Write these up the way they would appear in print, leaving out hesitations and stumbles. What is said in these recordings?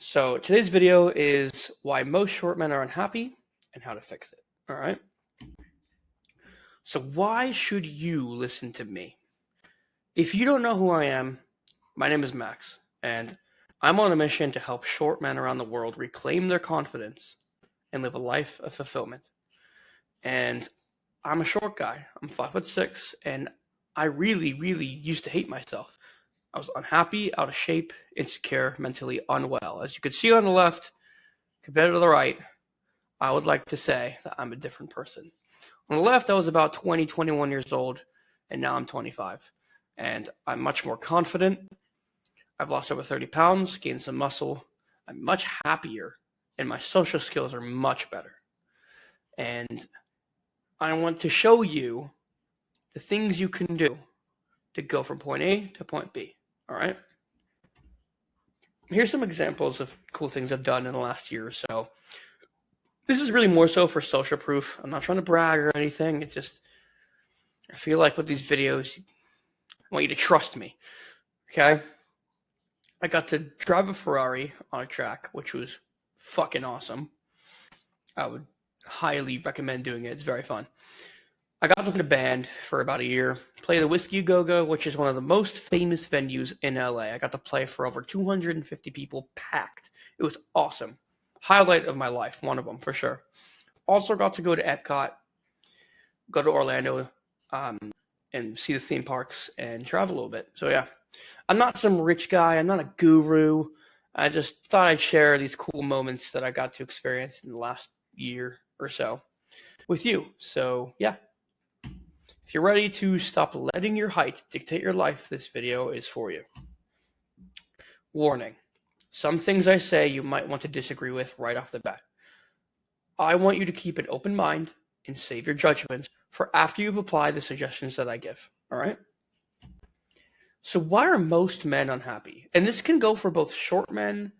So today's video is why most short men are unhappy and how to fix it. All right. So why should you listen to me? If you don't know who I am, my name is Max, and I'm on a mission to help short men around the world reclaim their confidence and live a life of fulfillment. And I'm a short guy. I'm 5'6", and I really used to hate myself. I was unhappy, out of shape, insecure, mentally unwell. As you can see on the left, compared to the right, I would like to say that I'm a different person. On the left, I was about 20, 21 years old, and now I'm 25. And I'm much more confident. I've lost over 30 pounds, gained some muscle. I'm much happier, and my social skills are much better. And I want to show you the things you can do to go from point A to point B. All right? Here's some examples of cool things I've done in the last year or so. This is really more so for social proof. I'm not trying to brag or anything. It's just, I feel like with these videos, I want you to trust me. Okay? I got to drive a Ferrari on a track, which was fucking awesome. I would highly recommend doing it. It's very fun. I got in a band for about a year, play the Whiskey Go-Go, which is one of the most famous venues in LA. I got to play for over 250 people packed. It was awesome. Highlight of my life, one of them for sure. Also got to go to Epcot, go to Orlando, and see the theme parks and travel a little bit. So yeah, I'm not some rich guy. I'm not a guru. I just thought I'd share these cool moments that I got to experience in the last year or so with you. So yeah, if you're ready to stop letting your height dictate your life, this video is for you. Warning. Some things I say you might want to disagree with right off the bat. I want you to keep an open mind and save your judgments for after you've applied the suggestions that I give. All right? So why are most men unhappy? And this can go for both short men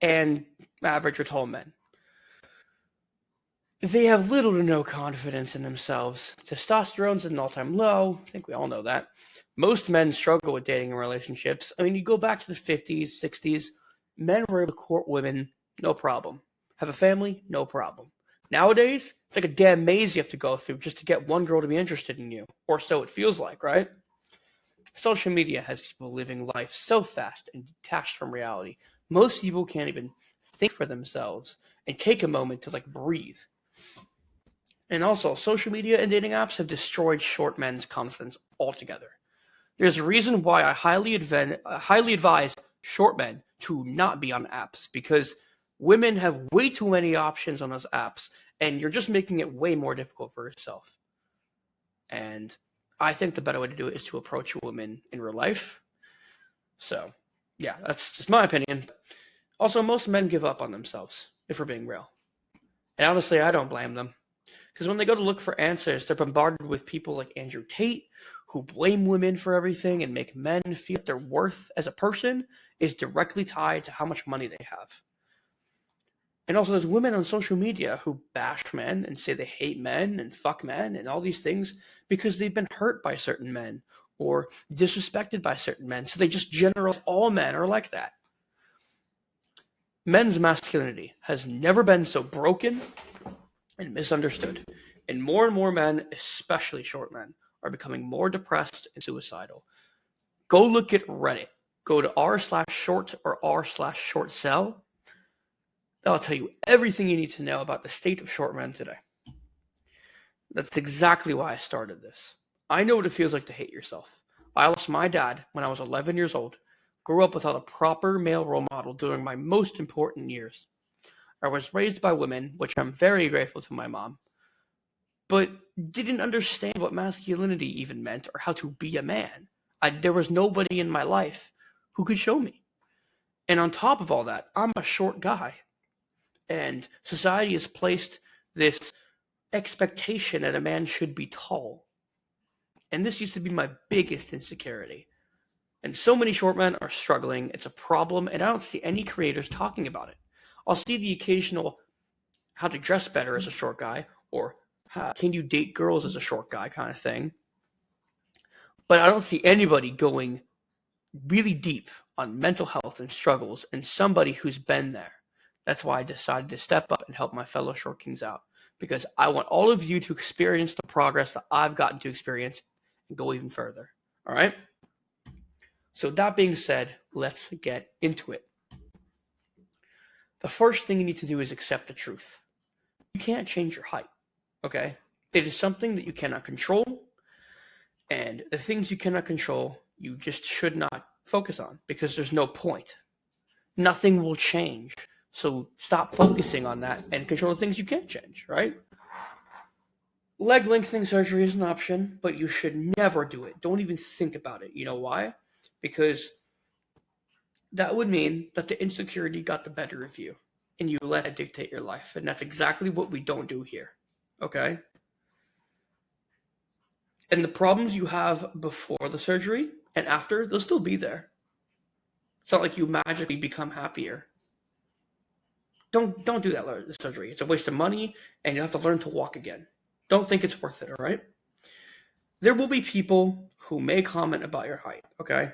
and average or tall men. They have little to no confidence in themselves. Testosterone's at an all-time low. I think we all know that. Most men struggle with dating and relationships. I mean, you go back to the 50s, 60s, men were able to court women, no problem. Have a family, no problem. Nowadays, it's like a damn maze you have to go through just to get one girl to be interested in you. Or so it feels like, right? Social media has people living life so fast and detached from reality. Most people can't even think for themselves and take a moment to breathe. And also, social media and dating apps have destroyed short men's confidence altogether. There's a reason why I highly advise short men to not be on apps, because women have way too many options on those apps, and you're just making it way more difficult for yourself. And I think the better way to do it is to approach a woman in real life. So, yeah, that's just my opinion. Also, most men give up on themselves, if we're being real. And honestly, I don't blame them. Because when they go to look for answers, they're bombarded with people like Andrew Tate, who blame women for everything and make men feel that their worth as a person is directly tied to how much money they have. And also there's women on social media who bash men and say they hate men and fuck men and all these things because they've been hurt by certain men or disrespected by certain men. So they just generalize all men are like that. Men's masculinity has never been so broken and misunderstood. And more men, especially short men, are becoming more depressed and suicidal. Go look at Reddit. Go to r/short or r/shortcell. That'll tell you everything you need to know about the state of short men today. That's exactly why I started this. I know what it feels like to hate yourself. I lost my dad when I was 11 years old, grew up without a proper male role model during my most important years. I was raised by women, which I'm very grateful to my mom, but didn't understand what masculinity even meant or how to be a man. There was nobody in my life who could show me. And on top of all that, I'm a short guy. And society has placed this expectation that a man should be tall. And this used to be my biggest insecurity. And so many short men are struggling. It's a problem, and I don't see any creators talking about it. I'll see the occasional how to dress better as a short guy, or can you date girls as a short guy kind of thing. But I don't see anybody going really deep on mental health and struggles and somebody who's been there. That's why I decided to step up and help my fellow short kings out, because I want all of you to experience the progress that I've gotten to experience and go even further. All right? So that being said, let's get into it. The first thing you need to do is accept the truth. You can't change your height, okay? It is something that you cannot control, and the things you cannot control, you just should not focus on because there's no point. Nothing will change. So stop focusing on that and control the things you can change, right? Leg lengthening surgery is an option, but you should never do it. Don't even think about it. You know why? Because that would mean that the insecurity got the better of you and you let it dictate your life. And that's exactly what we don't do here. Okay? And the problems you have before the surgery and after, they'll still be there. It's not like you magically become happier. Don't do that surgery. It's a waste of money, and you have to learn to walk again. Don't think it's worth it, all right? There will be people who may comment about your height, okay?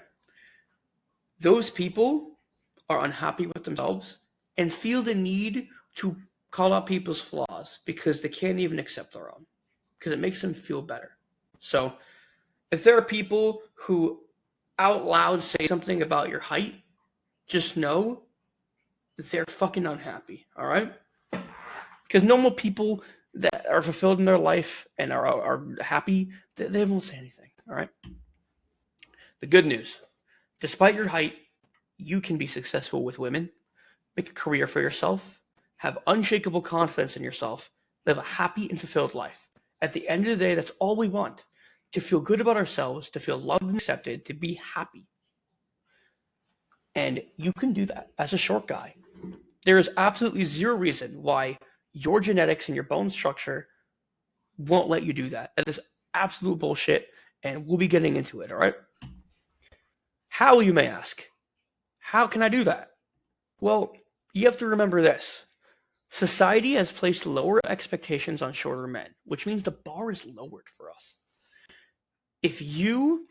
Those people are unhappy with themselves and feel the need to call out people's flaws because they can't even accept their own, because it makes them feel better. So if there are people who out loud say something about your height, just know they're fucking unhappy, all right? Because normal people that are fulfilled in their life and are happy, they won't say anything, all right? The good news, despite your height, you can be successful with women, make a career for yourself, have unshakable confidence in yourself, live a happy and fulfilled life. At the end of the day, that's all we want. To feel good about ourselves, to feel loved and accepted, to be happy. And you can do that as a short guy. There is absolutely zero reason why your genetics and your bone structure won't let you do that. That is absolute bullshit, and we'll be getting into it, all right? How, you may ask? How can I do that? Well, you have to remember this. Society has placed lower expectations on shorter men, which means the bar is lowered for us. If you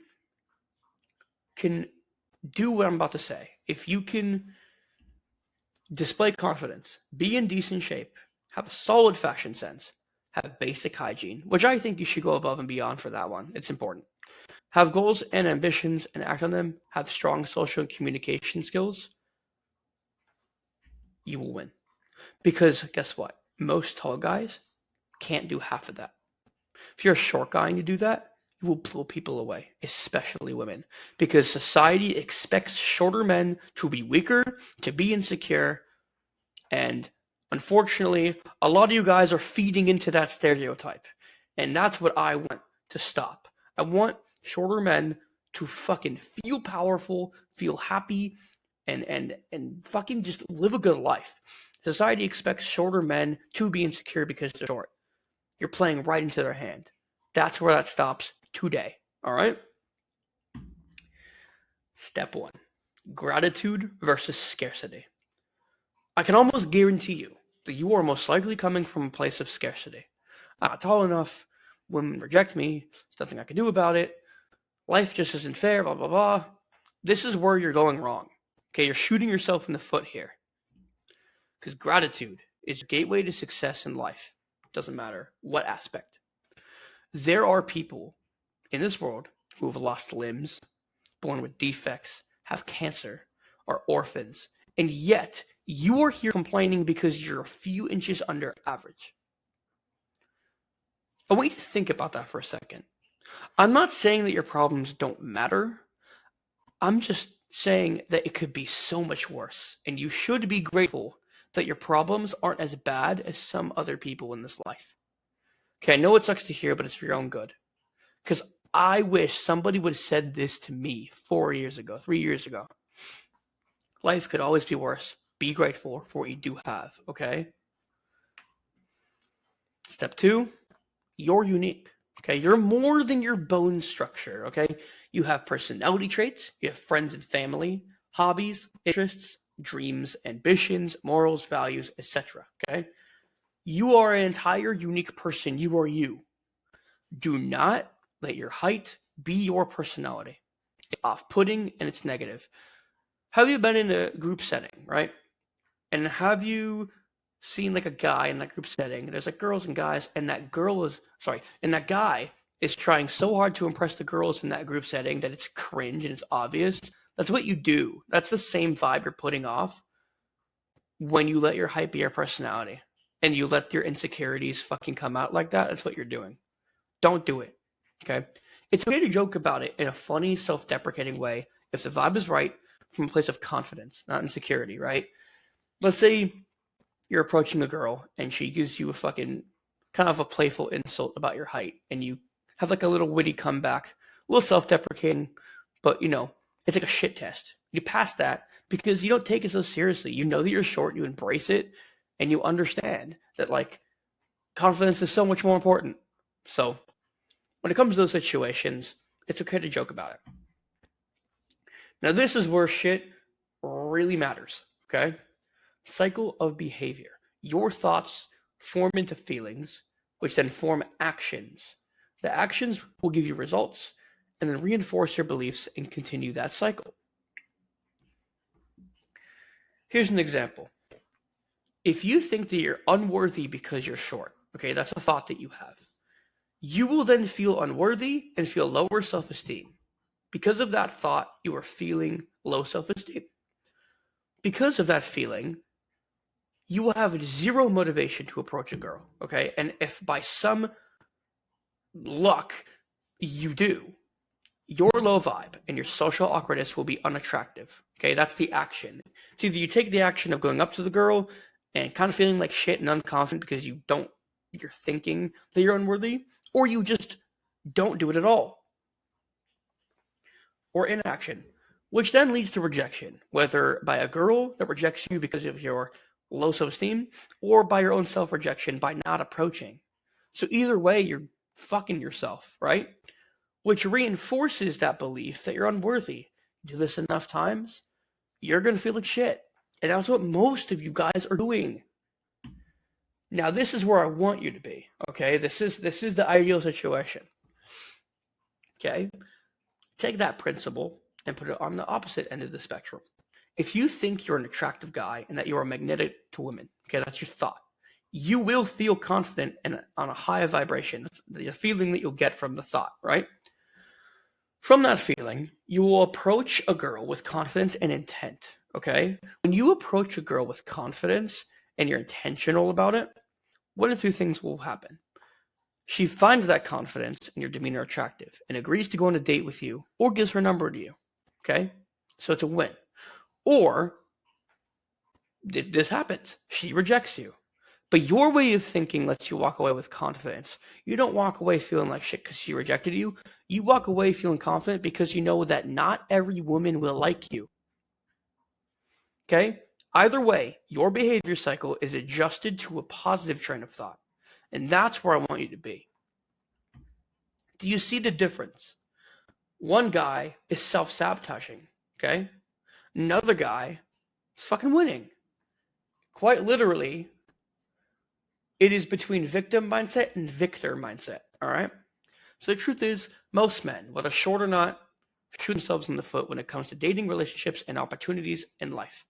can do what I'm about to say, if you can display confidence, be in decent shape, have a solid fashion sense, have basic hygiene, which I think you should go above and beyond for that one. It's important. Have goals and ambitions and act on them, have strong social and communication skills, you will win. Because guess what? Most tall guys can't do half of that. If you're a short guy and you do that, you will blow people away, especially women. Because society expects shorter men to be weaker, to be insecure, and unfortunately, a lot of you guys are feeding into that stereotype. And that's what I want to stop. I want shorter men to fucking feel powerful, feel happy, and fucking just live a good life. Society expects shorter men to be insecure because they're short. You're playing right into their hand. That's where that stops today. All right? Step 1. Gratitude versus scarcity. I can almost guarantee you that you are most likely coming from a place of scarcity. I'm not tall enough. Women reject me. There's nothing I can do about it. Life just isn't fair, blah, blah, blah. This is where you're going wrong. Okay, you're shooting yourself in the foot here. Because gratitude is a gateway to success in life. Doesn't matter what aspect. There are people in this world who have lost limbs, born with defects, have cancer, are orphans, and yet you are here complaining because you're a few inches under average. I want you to think about that for a second. I'm not saying that your problems don't matter. I'm just saying that it could be so much worse, and you should be grateful that your problems aren't as bad as some other people in this life. Okay, I know it sucks to hear, but it's for your own good. Because I wish somebody would have said this to me 4 years ago, 3 years ago. Life could always be worse. Be grateful for what you do have, okay? Step 2, you're unique, okay? You're more than your bone structure, okay? You have personality traits, you have friends and family, hobbies, interests, dreams, ambitions, morals, values, etc., okay? You are an entire unique person. You are you. Do not let your height be your personality. It's off-putting and it's negative. have you been in a group setting, right? And have you seen like a guy in that group setting? There's like girls and guys, and that guy is trying so hard to impress the girls in that group setting that it's cringe and it's obvious. That's what you do. That's the same vibe you're putting off when you let your hype be your personality and you let your insecurities fucking come out like that. That's what you're doing. Don't do it. Okay? It's okay to joke about it in a funny, self deprecating way if the vibe is right from a place of confidence, not insecurity, right? Let's say you're approaching a girl and she gives you a fucking kind of a playful insult about your height and you have like a little witty comeback, a little self deprecating, but it's like a shit test. You pass that because you don't take it so seriously. You know that you're short, you embrace it, and you understand that like confidence is so much more important. So when it comes to those situations, it's okay to joke about it. Now, this is where shit really matters, okay? Cycle of behavior. Your thoughts form into feelings, which then form actions. The actions will give you results and then reinforce your beliefs and continue that cycle. Here's an example. If you think that you're unworthy because you're short, okay, that's a thought that you have. You will then feel unworthy and feel lower self-esteem. Because of that thought, you are feeling low self-esteem. Because of that feeling, you will have zero motivation to approach a girl, okay? And if by some luck you do, your low vibe and your social awkwardness will be unattractive, okay? That's the action. It's either you take the action of going up to the girl and kind of feeling like shit and unconfident because you're thinking that you're unworthy, or you just don't do it at all. Or inaction, which then leads to rejection, whether by a girl that rejects you because of your low self-esteem or by your own self-rejection by not approaching. So either way, you're fucking yourself, right? Which reinforces that belief that you're unworthy. Do this enough times, you're going to feel like shit. And that's what most of you guys are doing. Now, this is where I want you to be, okay? This is the ideal situation. Okay? Take that principle and put it on the opposite end of the spectrum. If you think you're an attractive guy and that you are magnetic to women, okay, that's your thought. You will feel confident and on a high vibration. That's the feeling that you'll get from the thought, right? From that feeling, you will approach a girl with confidence and intent, okay? When you approach a girl with confidence and you're intentional about it, one of two things will happen. She finds that confidence and your demeanor attractive and agrees to go on a date with you or gives her number to you, okay? So it's a win. Or this happens. She rejects you. But your way of thinking lets you walk away with confidence. You don't walk away feeling like shit because she rejected you. You walk away feeling confident because you know that not every woman will like you. Okay? Either way, your behavior cycle is adjusted to a positive train of thought. And that's where I want you to be. Do you see the difference? One guy is self-sabotaging, okay? Another guy is fucking winning. Quite literally, it is between victim mindset and victor mindset, all right? So the truth is, most men, whether short or not, shoot themselves in the foot when it comes to dating, relationships, and opportunities in life.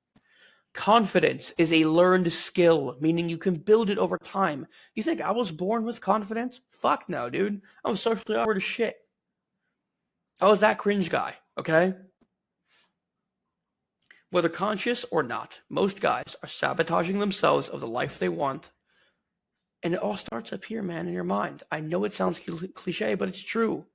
Confidence is a learned skill, meaning you can build it over time. You think I was born with confidence? Fuck no, dude. I was socially awkward as shit. I was that cringe guy, okay? Whether conscious or not, most guys are sabotaging themselves of the life they want. And it all starts up here, man, in your mind. I know it sounds cliche, but it's true.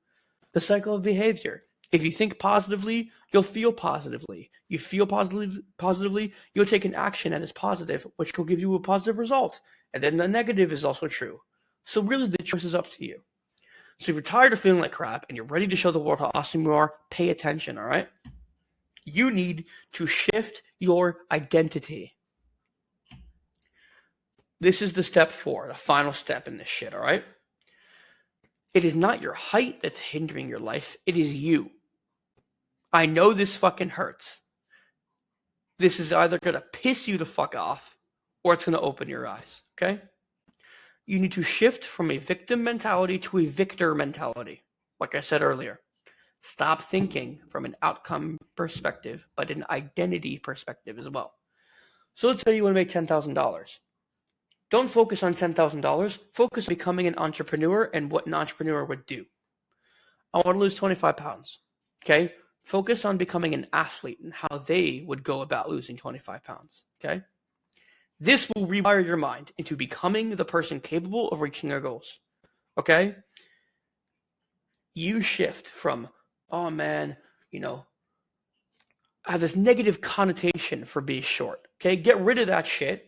The cycle of behavior. If you think positively, you'll feel positively. You feel positively, you'll take an action that is positive, which will give you a positive result. And then the negative is also true. So really, the choice is up to you. So if you're tired of feeling like crap and you're ready to show the world how awesome you are, pay attention, all right? You need to shift your identity. This is the step 4, the final step in this shit, all right? It is not your height that's hindering your life. It is you. I know this fucking hurts. This is either going to piss you the fuck off or it's going to open your eyes, okay? You need to shift from a victim mentality to a victor mentality, like I said earlier. Stop thinking from an outcome perspective, but an identity perspective as well. So let's say you want to make $10,000. Don't focus on $10,000. Focus on becoming an entrepreneur and what an entrepreneur would do. I want to lose 25 pounds. Okay? Focus on becoming an athlete and how they would go about losing 25 pounds. Okay? This will rewire your mind into becoming the person capable of reaching their goals. Okay? You shift from, oh man, I have this negative connotation for being short. Okay? Get rid of that shit.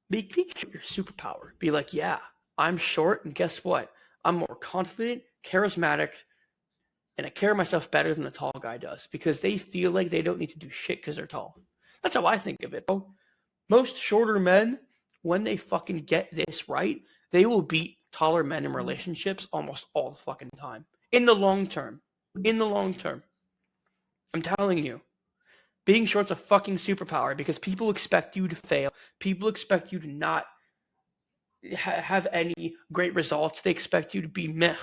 Be your superpower. Be like, yeah, I'm short, and guess what? I'm more confident, charismatic, and I carry myself better than the tall guy does because they feel like they don't need to do shit because they're tall. That's how I think of it, bro. Most shorter men, when they fucking get this right, they will beat taller men in relationships almost all the fucking time. In the long term. In the long term. I'm telling you. Being short's a fucking superpower because people expect you to fail. People expect you to not have any great results. They expect you to be meh.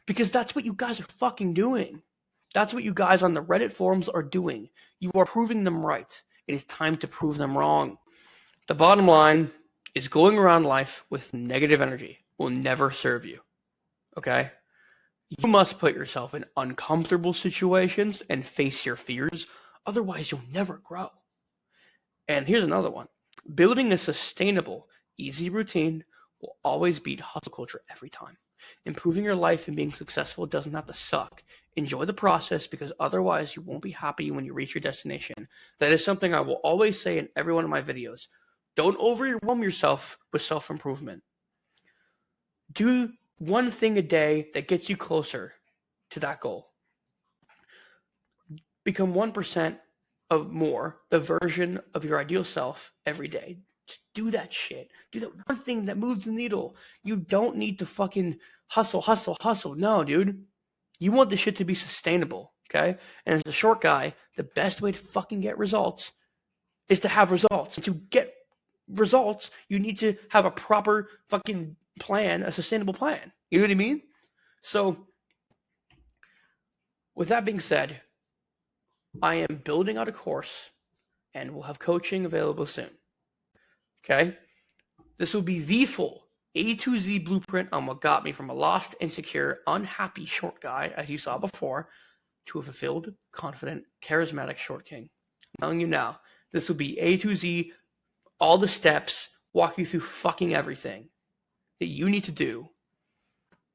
Because that's what you guys are fucking doing. That's what you guys on the Reddit forums are doing. You are proving them right. It is time to prove them wrong. The bottom line is going around life with negative energy will never serve you. Okay? You must put yourself in uncomfortable situations and face your fears. Otherwise, you'll never grow. And here's another one. Building a sustainable, easy routine will always beat hustle culture every time. Improving your life and being successful doesn't have to suck. Enjoy the process because otherwise you won't be happy when you reach your destination. That is something I will always say in every one of my videos. Don't overwhelm yourself with self-improvement. Do one thing a day that gets you closer to that goal. Become 1% of more the version of your ideal self every day. Just do that shit. Do that one thing that moves the needle. You don't need to fucking hustle. No, dude. You want this shit to be sustainable, okay? And as a short guy, the best way to fucking get results is to have results. And to get results, you need to have a proper fucking plan, a sustainable plan. You know what I mean? So, with that being said, I am building out a course and we'll have coaching available soon. Okay? This will be the full A to Z blueprint on what got me from a lost, insecure, unhappy short guy, as you saw before, to a fulfilled, confident, charismatic short king. I'm telling you now, this will be A to Z, all the steps, walk you through fucking everything that you need to do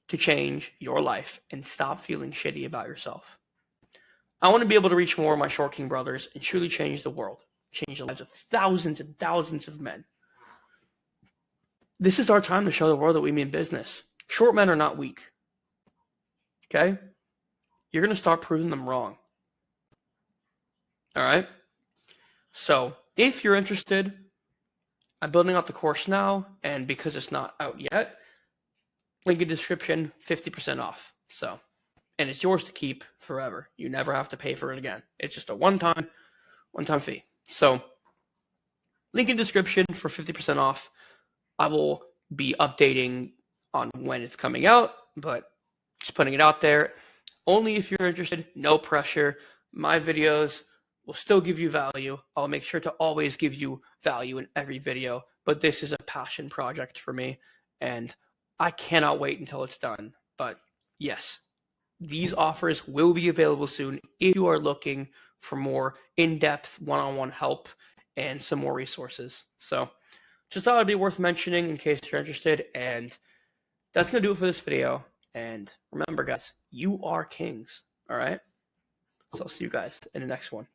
to change your life and stop feeling shitty about yourself. I want to be able to reach more of my short king brothers and truly change the world, change the lives of thousands and thousands of men. This is our time to show the world that we mean business. Short men are not weak. Okay? You're going to start proving them wrong. All right? So, if you're interested, I'm building out the course now, and because it's not out yet, link in description, 50% off. So, and it's yours to keep forever. You never have to pay for it again. It's just a one-time fee. So, link in description for 50% off. I will be updating on when it's coming out, but just putting it out there. Only if you're interested, no pressure. My videos will still give you value. I'll make sure to always give you value in every video, but this is a passion project for me, and I cannot wait until it's done. But yes, these offers will be available soon if you are looking for more in-depth one-on-one help and some more resources. So just thought it'd be worth mentioning in case you're interested, and that's going to do it for this video. And remember, guys, you are kings, all right? So I'll see you guys in the next one.